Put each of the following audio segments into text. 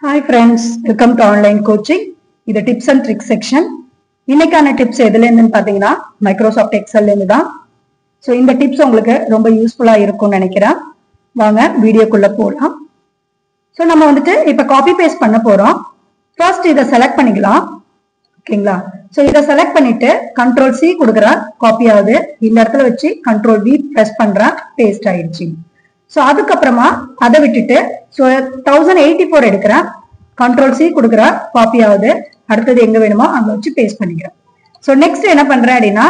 Hi friends, welcome to online coaching. இது tips and tricks section. இன்னைக்கான tips எதுல இருந்துன்னு பாத்தீங்கன்னா மைக்ரோசாஃப்ட் எக்ஸல் இருந்து தான். ஸோ இந்த டிப்ஸ் உங்களுக்கு ரொம்ப யூஸ்ஃபுல்லா இருக்கும்னு நினைக்கிறேன். வாங்க வீடியோக்குள்ள போகலாம். ஸோ நம்ம வந்துட்டு இப்ப காப்பி பேஸ்ட் பண்ண போறோம். ஃபர்ஸ்ட் இதை செலக்ட் பண்ணிக்கலாம். ஓகேங்களா? ஸோ இதை செலக்ட் பண்ணிட்டு கண்ட்ரோல் சி கொடுக்குறேன், காப்பி ஆகுது. இந்த இடத்துல வச்சு கண்ட்ரோல் வி பிரஸ் பண்றேன், பேஸ்ட் ஆயிடுச்சு. ஸோ அதுக்கப்புறமா அதை விட்டுட்டு ஸோ 1084 எடுக்கிறேன், கண்ட்ரோல் சி கொடுக்குறேன், காப்பி ஆகுது. அடுத்தது எங்க வேணுமோ அங்க வச்சு பேஸ்ட் பண்ணிக்கிறேன். ஸோ நெக்ஸ்ட் என்ன பண்றேன் அப்படின்னா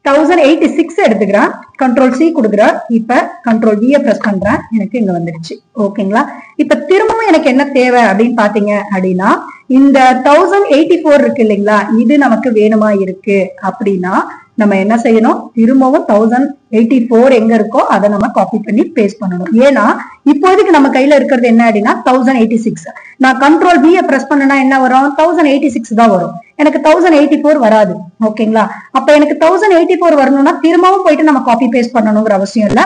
1086 எடுத்துக்கிறேன், கண்ட்ரோல் சி கொடுக்குறேன். இப்ப கண்ட்ரோல் வியை பிரஸ் பண்றேன், எனக்கு இங்க வந்துடுச்சு. ஓகேங்களா? இப்ப திரும்பவும் எனக்கு என்ன தேவை அப்படின்னு பாத்தீங்க அப்படின்னா இந்த 1084 இருக்கு இல்லைங்களா, இது நமக்கு வேணுமா இருக்கு அப்படின்னா நம்ம என்ன செய்யணும், திரும்பவும் 1084 எங்க இருக்கோ அதை நம்ம காப்பி பண்ணி பேஸ்ட் பண்ணணும். ஏன்னா இப்போதைக்கு நம்ம கையில இருக்கிறது என்ன அப்படின்னா 1086. நான் கண்ட்ரோல் வியை பிரஸ் பண்ணனா என்ன வரும், 1086 தான் வரும். எனக்கு 1084 வராது. ஓகேங்களா? அப்ப எனக்கு 1084 வரணும்னா திரும்பவும் போயிட்டு நம்ம காப்பி பேஸ்ட் பண்ணணுங்கிற அவசியம் இல்ல.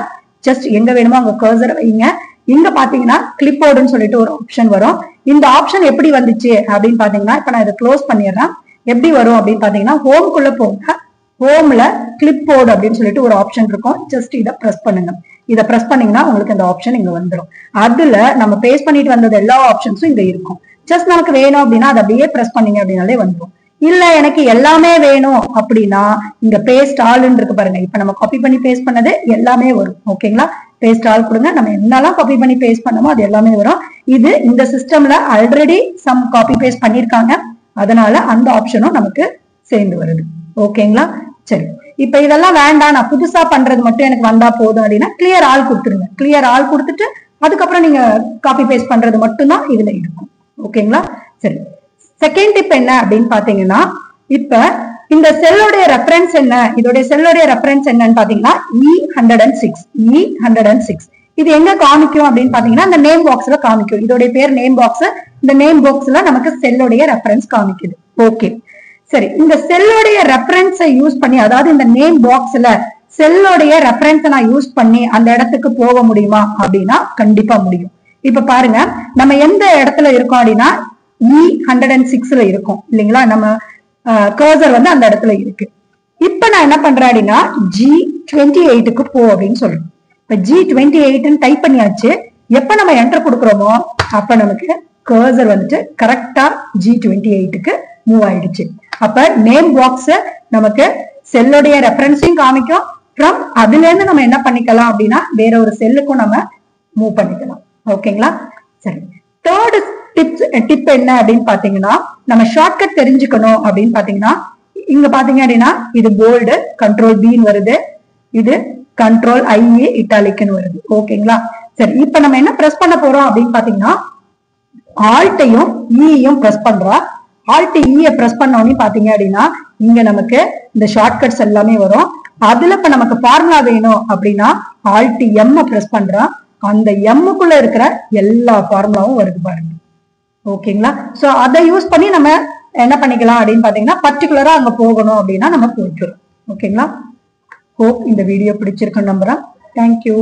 ஜஸ்ட் எங்க வேணுமோ அங்க கர்சர் வைங்க. இங்க பாத்தீங்கன்னா கிளிப் போர்டுன்னு சொல்லிட்டு ஒரு ஆப்ஷன் வரும். இந்த ஆப்ஷன் எப்படி வந்துச்சு அப்படின்னு பாத்தீங்கன்னா இப்ப நான் இதை க்ளோஸ் பண்ணிடுறேன். எப்படி வரும் அப்படின்னு பாத்தீங்கன்னா ஹோம்குள்ள போங்க. ஹோம்ல கிளிப் போர்டு அப்படின்னு சொல்லிட்டு ஒரு ஆப்ஷன் இருக்கும். ஜஸ்ட் இதை பிரஸ் பண்ணுங்க. இதை பிரஸ் பண்ணீங்கன்னா உங்களுக்கு இந்த ஆப்ஷன் இங்க வந்துடும். அதுல நம்ம பேஸ்ட் பண்ணிட்டு வந்தது எல்லா ஆப்ஷன்ஸும் இங்க இருக்கும். ஜஸ்ட் நமக்கு வேணும் அப்படின்னா அதை அப்படியே பிரஸ் பண்ணீங்க அப்படின்னாலே வந்துடும். இல்ல எனக்கு எல்லாமே வேணும் அப்படின்னா இங்க பேஸ்ட் ஆல்னு இருக்கு பாருங்க. இப்ப நம்ம காப்பி பண்ணி பேஸ்ட் பண்ணது எல்லாமே வரும். ஓகேங்களா? பேஸ்ட் ஆல் கொடுங்க. நம்ம என்னெல்லாம் காப்பி பண்ணி பேஸ்ட் பண்ணமோ அது எல்லாமே வரும். இது இந்த சிஸ்டம்ல ஆல்ரெடி சம் காப்பி பேஸ்ட் பண்ணிருக்காங்க, அதனால அந்த ஆப்ஷனும் நமக்கு சேர்ந்து வருது. ஓகேங்களா? சரி, இப்ப இதெல்லாம் வேண்டாம், நான் புதுசா பண்றது மட்டும் எனக்கு வந்தா போதும் அப்படின்னா கிளியர் ஆல் கொடுத்துருங்க. கிளியர் ஆல் கொடுத்துட்டு அதுக்கப்புறம் நீங்க காப்பி பேஸ்ட் பண்றது மட்டும்தான் இதுல இருக்கும். ஓகேங்களா? சரி, செகண்ட் டிப் என்ன அப்படின்னு பாத்தீங்கன்னா இப்ப இந்த செல்லோடைய ரெஃபரன்ஸ் என்ன, இதோடைய செல்லோடைய ரெஃபரன்ஸ் என்னன்னு பாத்தீங்கன்னா E106. இது எங்க காமிக்கும் அப்படின்னு பாத்தீங்கன்னா இந்த நேம் பாக்ஸ்ல காமிக்கும். இதோடைய பேர் நேம் பாக்ஸ். இந்த நேம் பாக்ஸ்ல நமக்கு செல்லோடைய ரெஃபரன்ஸ் காமிக்குது. ஓகே, சரி, இந்த செல்லோடைய ரெஃபரன்ஸை யூஸ் பண்ணி, அதாவது இந்த நேம் பாக்ஸ்ல செல்லோடைய ரெஃபரன்ஸை நான் யூஸ் பண்ணி அந்த இடத்துக்கு போக முடியுமா அப்படின்னா கண்டிப்பா முடியும். இப்ப பாருங்க, நம்ம எந்த இடத்துல இருக்கோம் அப்படின்னா E106ல இருக்கும் இல்லைங்களா, நம்ம கர்சர் வந்து அந்த இடத்துல இருக்கு. இப்ப நான் என்ன பண்றேன் அப்படின்னா G28க்கு போ அப்படின்னு சொல்றேன். இப்ப G28 டைப் பண்ணியாச்சு. எப்ப நம்ம என்டர் கொடுக்குறோமோ அப்ப நமக்கு கர்சர் வந்துட்டு கரெக்டா G28க்கு மூவ் ஆயிடுச்சு. அப்ப நேம் பாக்ஸ் நமக்கு செல்லுடைய ரெஃபரன்ஸையும் காமிக்கும். ஃப்ரம் அதுல இருந்து நம்ம என்ன பண்ணிக்கலாம் அப்படின்னா வேற ஒரு செல்லுக்கும் நம்ம மூவ் பண்ணிக்கலாம். ஓகேங்களா? சரி, தேர்ட் டிப் என்ன அப்படின்னு பாத்தீங்கன்னா நம்ம ஷார்ட்கட் தெரிஞ்சுக்கணும் அப்படின்னு பாத்தீங்கன்னா இங்க பாத்தீங்க அப்படின்னா இது போல்டு கண்ட்ரோல் பின்னு வருது, இது கண்ட்ரோல் ஐஏ இட்டாலிக்னு வருது. ஓகேங்களா? சரி, இப்ப நம்ம என்ன பிரஸ் பண்ண போறோம் அப்படின்னு பாத்தீங்கன்னா ஆல்ட்டையும் ஈயும் பிரஸ் பண்றோம். ஆல்ட் ஈயை பிரஸ் பண்ணோன்னு பாத்தீங்க அப்படின்னா இங்க நமக்கு இந்த ஷார்ட்கட்ஸ் எல்லாமே வரும். அதுல இப்ப நமக்கு ஃபார்முலா வேணும் அப்படின்னா ஆல்ட் எம் பிரஸ் பண்றோம். அந்த எம்முக்குள்ள இருக்கிற எல்லா ஃபார்முலாவும் வருது பாருங்க. ஓகேங்களா? சோ அதை யூஸ் பண்ணி நம்ம என்ன பண்ணிக்கலாம் அப்படின்னு பாத்தீங்கன்னா பர்டிகுலரா அங்க போகணும் அப்படின்னா நம்ம போய்க்கிறோம். ஓகேங்களா? ஹோப் இந்த வீடியோ பிடிச்சிருக்குன்னு நம்புறேன். தேங்க்யூ.